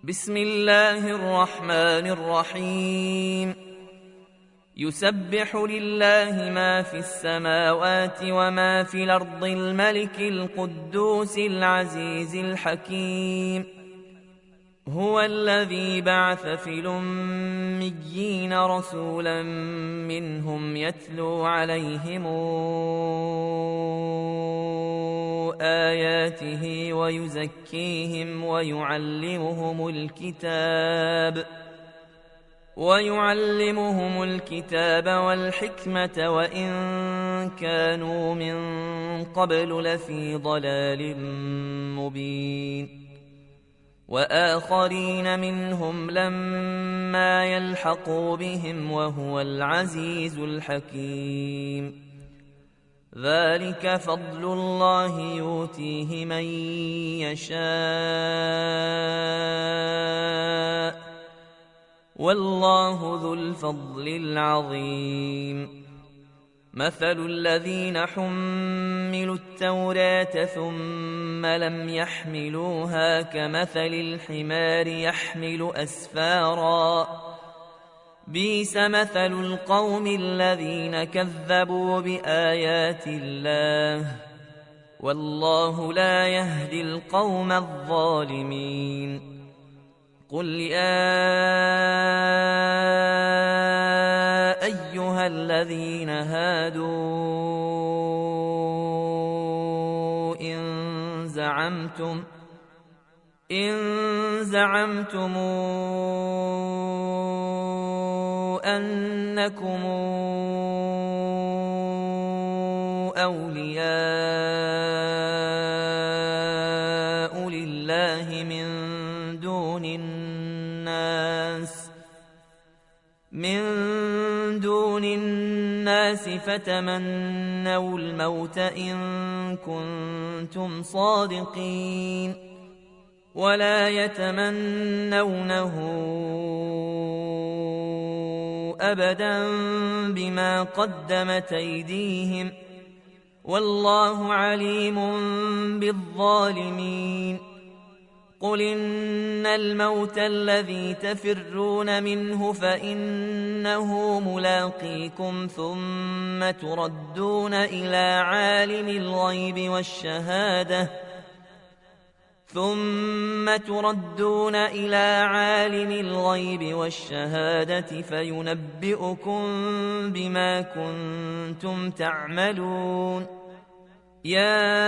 بسم الله الرحمن الرحيم. يسبح لله ما في السماوات وما في الأرض الملك القدوس العزيز الحكيم. هو الذي بعث في الأميين رسولا منهم يتلو عليهم آياته ويزكيهم ويعلمهم الكتاب والحكمة وإن كانوا من قبل لفي ضلال مبين. وآخرين منهم لما يلحقوا بهم وهو العزيز الحكيم. ذلك فضل الله يؤتيه من يشاء والله ذو الفضل العظيم. مثل الذين حملوا التوراة ثم لم يحملوها كمثل الحمار يحمل أسفارا بئس مثل القوم الذين كذبوا بآيات الله والله لا يهدي القوم الظالمين. قل يا أيها الذين هادوا إن زعمتم أنكم أولياء لله من دون الناس فتمنوا الموت إن كنتم صادقين ولا يتمنونه أبدا بما قدمت أيديهم والله عليم بالظالمين. قل إن الموت الذي تفرون منه فإنه ملاقيكم ثم تردون إلى عالم الغيب والشهادة فينبئكم بما كنتم تعملون. يا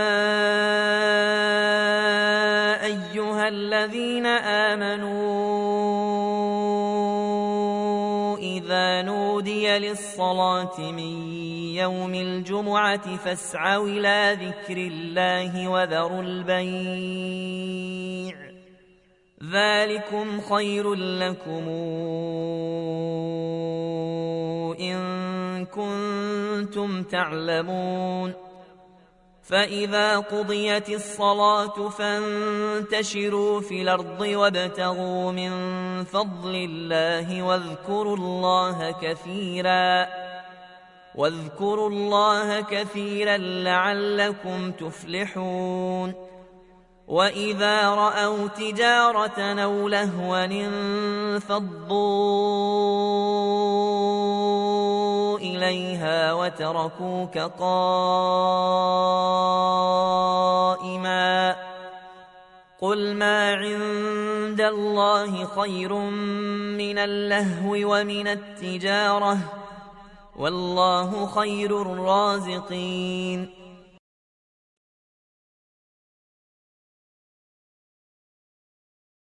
أيها الذين آمنوا إذا نودي للصلاة من يوم الجمعة فاسعوا إلى ذكر الله وذروا البيع ذلكم خير لكم إن كنتم تعلمون. فإذا قضيت الصلاة فانتشروا في الأرض وابتغوا من فضل الله واذكروا الله كثيرا لعلكم تفلحون. وإذا رأوا تجارة أو لهوا انفضوا إليها وتركوك قائما قل ما عند الله خير من اللهو ومن التجارة والله خير الرازقين.